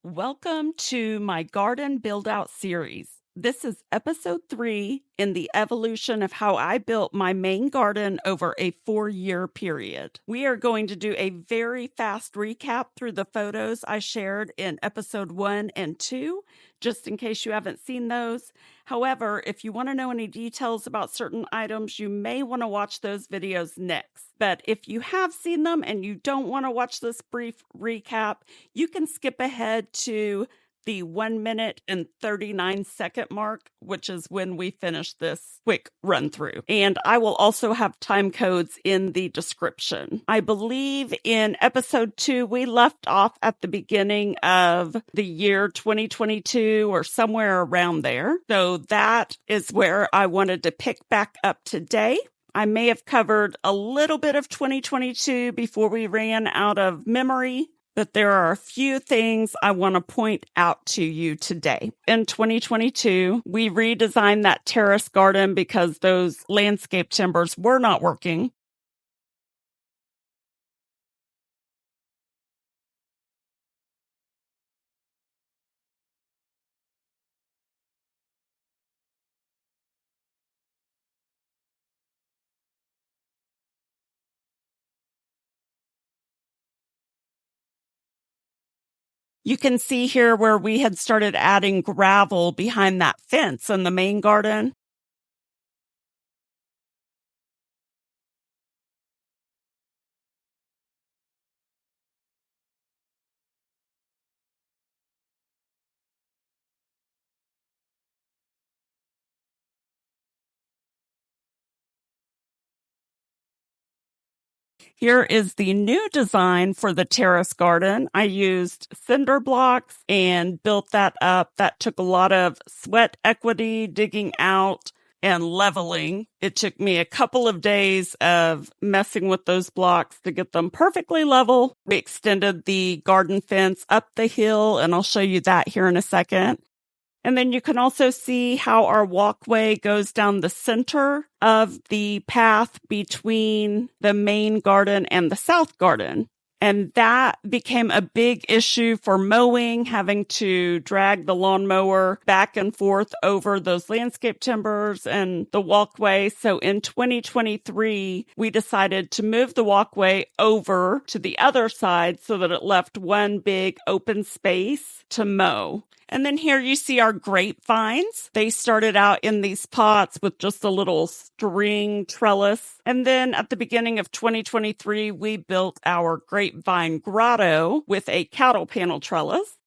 Welcome to my garden build out series. This is episode 3 in the evolution of how I built my main garden over a 4-year period. We are going to do a very fast recap through the photos I shared in episode 1 and 2, just in case you haven't seen those. However, if you want to know any details about certain items, you may want to watch those videos next. But if you have seen them and you don't want to watch this brief recap, you can skip ahead to the 1 minute and 39-second mark, which is when we finish this quick run through. And I will also have time codes in the description. I believe in episode 2, we left off at the beginning of the year 2022 or somewhere around there. So that is where I wanted to pick back up today. I may have covered a little bit of 2022 before we ran out of memory, but there are a few things I want to point out to you today. In 2022, we redesigned that terrace garden because those landscape timbers were not working. You can see here where we had started adding gravel behind that fence in the main garden. Here is the new design for the terrace garden. I used cinder blocks and built that up. That took a lot of sweat equity, digging out and leveling. It took me a couple of days of messing with those blocks to get them perfectly level. We extended the garden fence up the hill, and I'll show you that here in a second. And then you can also see how our walkway goes down the center of the path between the main garden and the south garden. And that became a big issue for mowing, having to drag the lawnmower back and forth over those landscape timbers and the walkway. So in 2023, we decided to move the walkway over to the other side so that it left one big open space to mow. And then here you see our grapevines. They started out in these pots with just a little string trellis. And then at the beginning of 2023, we built our Grapevine Grotto with a cattle panel trellis.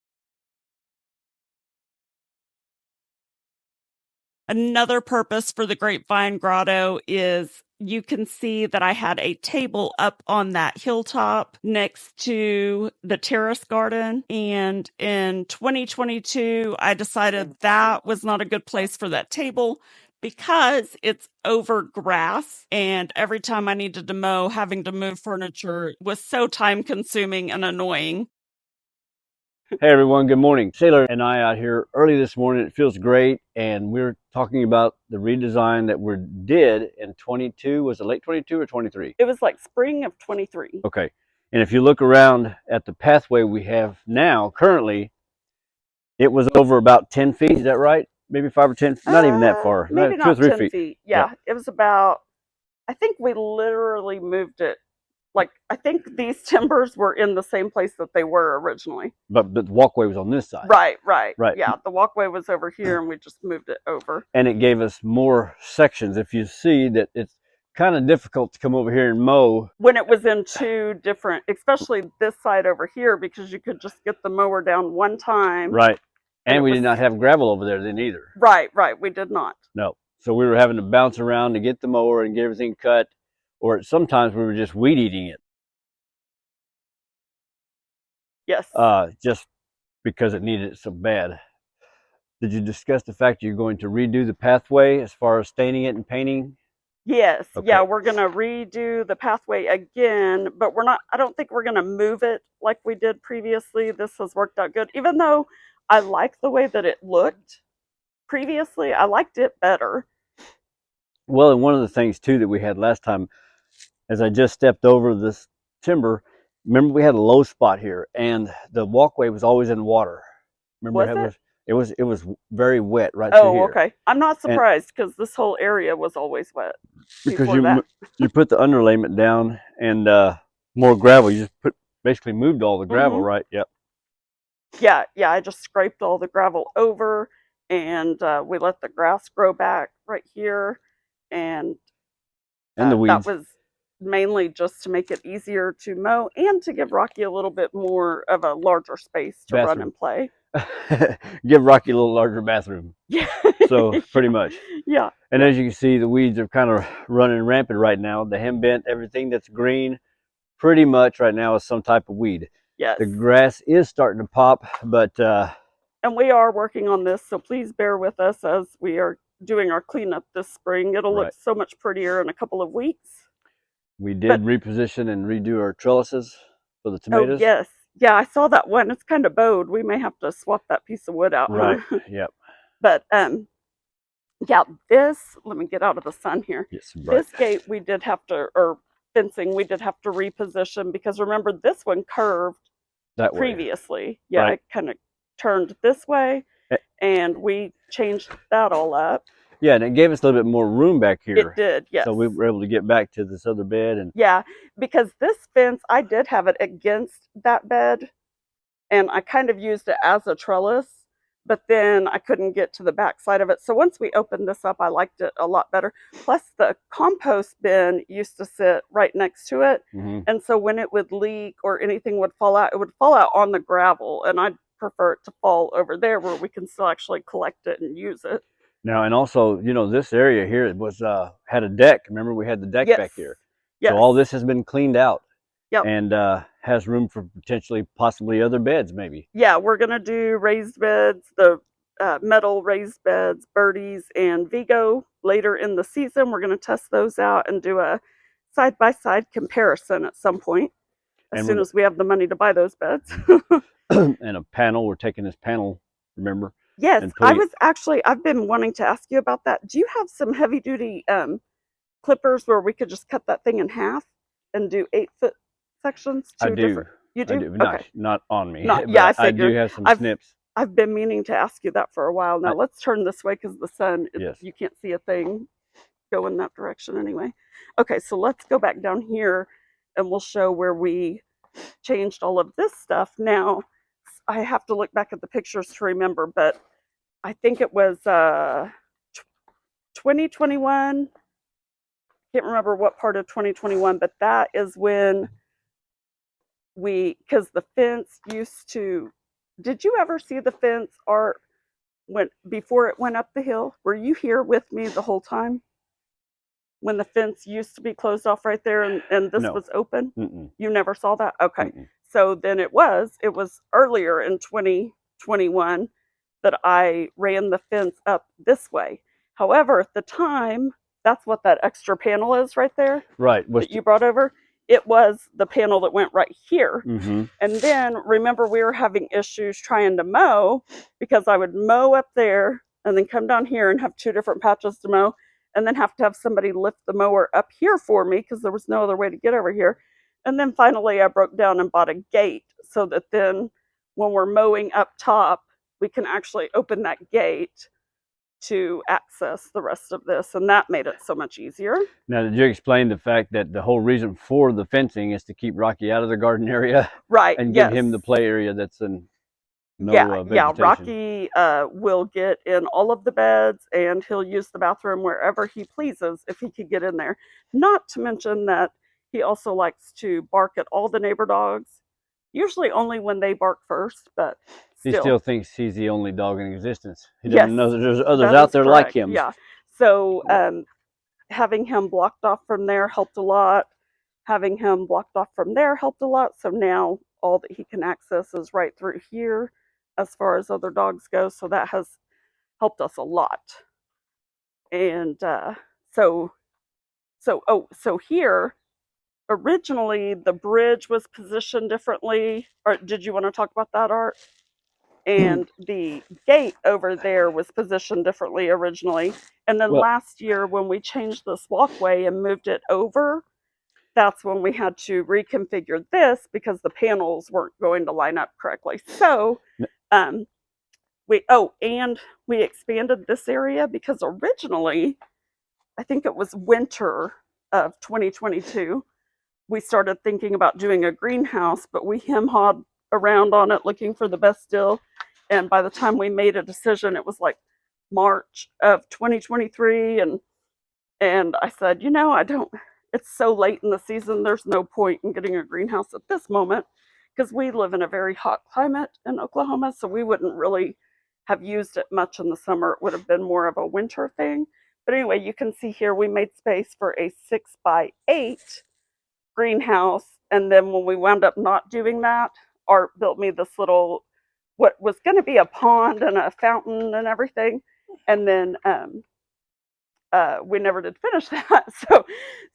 Another purpose for the Grapevine Grotto is you can see that I had a table up on that hilltop next to the terrace garden. And in 2022, I decided that was not a good place for that table because it's over grass. And every time I needed to mow, having to move furniture was so time consuming and annoying. Hey everyone, good morning. Sailor and I out here early this morning. It feels great, and we're talking about the redesign that we did in 22. Was it late 22 or 23? It was like spring of 23. Okay. And if you look around at the pathway we have now, currently, it was over about 10 feet. Is that right? Maybe 5 or 10, not even that far. Maybe 2 or not 3 10 feet. feet. Yeah, it was about, I think we literally moved it. Like, I think these timbers were in the same place that they were originally. But the walkway was on this side. Right. Right. Yeah, the walkway was over here and we just moved it over. And it gave us more sections. If you see that it's kind of difficult to come over here and mow. When it was in two different, especially this side over here, because you could just get the mower down one time. Right. And we did not have gravel over there then either. Right. We did not. No. So we were having to bounce around to get the mower and get everything cut, or sometimes we were just weed eating it. Yes. Just because it needed it so bad. Did you discuss the fact you're going to redo the pathway as far as staining it and painting? Yes. Okay. Yeah, we're going to redo the pathway again, but I don't think we're going to move it like we did previously. This has worked out good. Even though I like the way that it looked previously, I liked it better. Well, and one of the things too that we had last time, as I just stepped over this timber, remember we had a low spot here, and the walkway was always in water. Remember Was how it? it was very wet right through Oh, here. okay. I'm not And surprised because this whole area was always wet because before that. you put the underlayment down and more gravel, you just basically moved all the gravel, Hmm. right? Yep. Yeah, yeah. I just scraped all the gravel over, and we let the grass grow back right here, and And the that weeds. was mainly just to make it easier to mow and to give Rocky a little bit more of a larger space to run Bathroom. and play. Give Rocky a little larger bathroom. Yeah, So pretty yeah, much. yeah, And yeah. as you can see, the weeds are kind of running rampant right now. The hembent, everything that's green, pretty much right now is some type of weed. Yes. The grass is starting to pop, but And we are working on this, so please bear with us as we are doing our cleanup this spring. It'll look right. so much prettier in a couple of weeks. We But did reposition and redo our trellises for the oh tomatoes. yes, yeah, I saw that one. It's kind of bowed. We may have to swap that piece of wood out, Right. huh? Yep. But yeah, this, let me get out of the sun here. Yes. Right. This gate we did have to, or fencing, we did have to reposition because remember this one curved That way. previously. Yeah, Right. it kind of turned this way and we changed that all up. Yeah, and it gave us a little bit more room back here. It did, yes. So we were able to get back to this other bed. And Yeah, because this fence, I did have it against that bed and I kind of used it as a trellis, but then I couldn't get to the back side of it. So once we opened this up, I liked it a lot better. Plus, the compost bin used to sit right next to it. And so when it would leak or anything would fall out, it would fall out on the gravel. And I'd prefer it to fall over there where we can still actually collect it and use it. now, and also, you know, this area here was had a deck. Remember, we had the deck Yes. back here. Yes. So all this has been cleaned out. Yep. And has room for potentially, possibly other beds, maybe. Yeah, we're gonna do raised beds, the metal raised beds, Birdies and Vego later in the season. We're gonna test those out and do a side by side comparison at some point, as And soon as we have the money to buy those beds. and a panel. We're taking this panel, remember? Yes, And I putting was actually, I've been wanting to ask you about that. Do you have some heavy duty clippers where we could just cut that thing in half and do 8-foot sections? I Two do. different. You I do? do. Okay. Not on me, Not, yeah, I but I figured. do have some I've snips. I've been meaning to ask you that for a while now. I, Let's turn this way because the sun, yes. you can't see a thing go in that direction anyway. Okay, so let's go back down here and we'll show where we changed all of this stuff. Now, I have to look back at the pictures to remember, but I think it was 2021. Can't remember what part of 2021, but that is when because the fence used to, did you ever see the fence, Art, when before it went up the hill? Were you here with me the whole time when the fence used to be closed off right there and this No. was open? Mm-mm. You never saw that? Okay. Mm-mm. So then it was earlier in 2021 that I ran the fence up this way. However, at the time, that's what that extra panel is right there. Right. That you brought over. It was the panel that went right here. Mm-hmm. And then remember, we were having issues trying to mow because I would mow up there and then come down here and have two different patches to mow and then have to have somebody lift the mower up here for me because there was no other way to get over here. And then finally I broke down and bought a gate so that then when we're mowing up top, we can actually open that gate to access the rest of this, and that made it so much easier. Now, did you explain the fact that the whole reason for the fencing is to keep Rocky out of the garden area, right? and yes. give him the play area that's in no vegetation? Yeah. Rocky will get in all of the beds, and he'll use the bathroom wherever he pleases if he could get in there. Not to mention that he also likes to bark at all the neighbor dogs. Usually only when they bark first, but he still thinks he's the only dog in existence. He doesn't know that there's others out there correct. like him. Yeah. So having him blocked off from there helped a lot. Having him blocked off from there helped a lot. So now all that he can access is right through here as far as other dogs go. So that has helped us a lot. And so here, originally the bridge was positioned differently. Or did you want to talk about that, Art? And the gate over there was positioned differently originally. And then last year when we changed this walkway and moved it over, that's when we had to reconfigure this because the panels weren't going to line up correctly. So um, and we expanded this area because originally, I think it was winter of 2022, we started thinking about doing a greenhouse, but we hem-hawed around on it looking for the best deal. And by the time we made a decision, it was like March of 2023. And I said, I don't, it's so late in the season, there's no point in getting a greenhouse at this moment because we live in a very hot climate in Oklahoma. So we wouldn't really have used it much in the summer. It would have been more of a winter thing. But anyway, you can see here we made space for a 6x8 greenhouse. And then when we wound up not doing that, Art built me this little, what was going to be a pond and a fountain and everything. And then we never did finish that.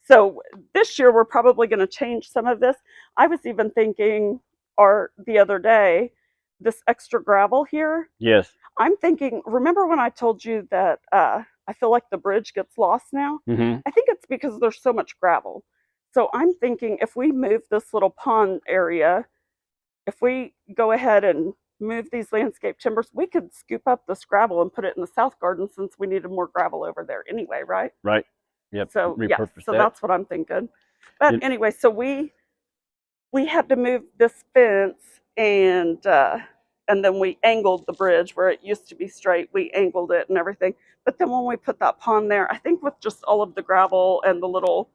So this year we're probably going to change some of this. I was even thinking, Art, the other day, this extra gravel here. Yes. I'm thinking, remember when I told you that I feel like the bridge gets lost now? Mm-hmm. I think it's because there's so much gravel. So I'm thinking if we move this little pond area, if we go ahead and move these landscape timbers, we could scoop up this gravel and put it in the south garden since we needed more gravel over there anyway, right? Right. Yep. So yeah, Repurpose so that. that's what I'm thinking. But anyway, so we had to move this fence and then we angled the bridge where it used to be straight. We angled it and everything. But then when we put that pond there, I think with just all of the gravel and the little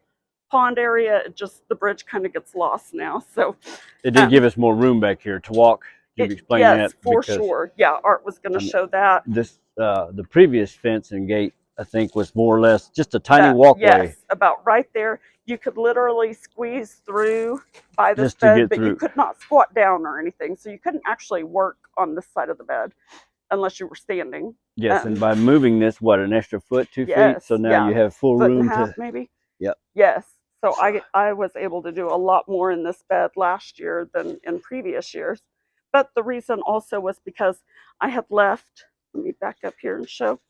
pond area, the bridge kind of gets lost now. So it did give us more room back here to walk. You've explained that. Yes, for sure. Yeah, Art was going to show that. This the previous fence and gate, I think, was more or less just a tiny walkway. Yes, about right there. You could literally squeeze through by this bed, but you could not squat down or anything. So you couldn't actually work on this side of the bed unless you were standing. Yes, and by moving this, an extra foot, 2 feet? So now you have full room to... maybe? Yep. Yes. So I was able to do a lot more in this bed last year than in previous years. But the reason also was because I had left, let me back up here and show.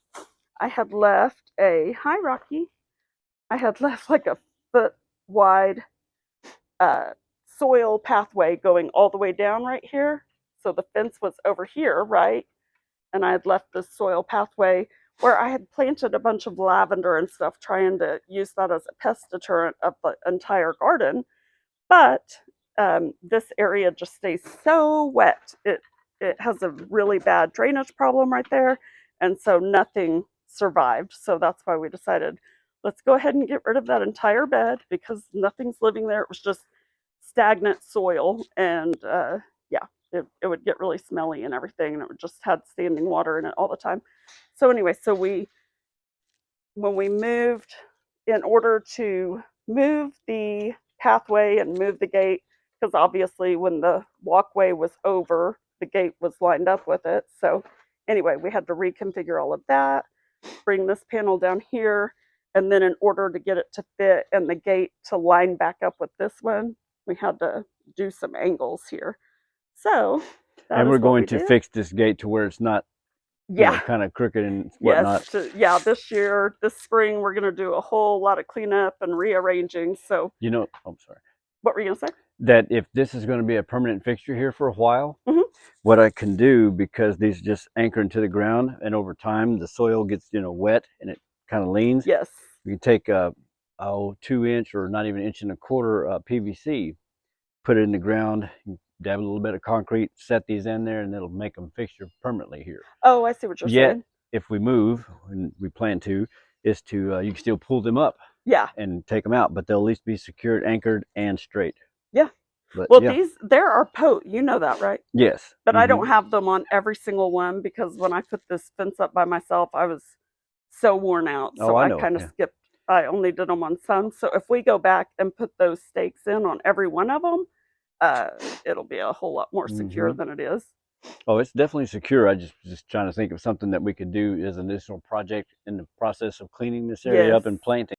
I had left hi Rocky, I had left like a foot wide soil pathway going all the way down right here. So the fence was over here, right? And I had left this soil pathway where I had planted a bunch of lavender and stuff, trying to use that as a pest deterrent of the entire garden. But this area just stays so wet. It has a really bad drainage problem right there. And so nothing survived. So that's why we decided, let's go ahead and get rid of that entire bed because nothing's living there. It was just stagnant soil. And yeah, it would get really smelly and everything. And it just had standing water in it all the time. So anyway, when we moved, in order to move the pathway and move the gate, because obviously when the walkway was over, the gate was lined up with it. So anyway, we had to reconfigure all of that, bring this panel down here, and then in order to get it to fit and the gate to line back up with this one, we had to do some angles here. So and we're going to fix this gate to where it's not kind of crooked and whatnot. Yes, this spring, we're going to do a whole lot of cleanup and rearranging. So, I'm sorry. What were you going to say? That if this is going to be a permanent fixture here for a while, what I can do, because these just anchor into the ground and over time the soil gets, wet and it kind of leans. Yes. You can take a 2-inch or not even 1.25 inch PVC, put it in the ground, dab a little bit of concrete, set these in there, and it'll make them fixture permanently here. Oh, I see what you're saying. If we move, and we plan to, is to you can still pull them up, and take them out, but they'll at least be secured, anchored, and straight. Yeah. But, there are posts. You know that, right? Yes. But I don't have them on every single one because when I put this fence up by myself, I was so worn out. So I kind of skipped. I only did them on some. So if we go back and put those stakes in on every one of them, it'll be a whole lot more secure than it is. Oh, it's definitely secure. I just trying to think of something that we could do as an additional project in the process of cleaning this area up and planting.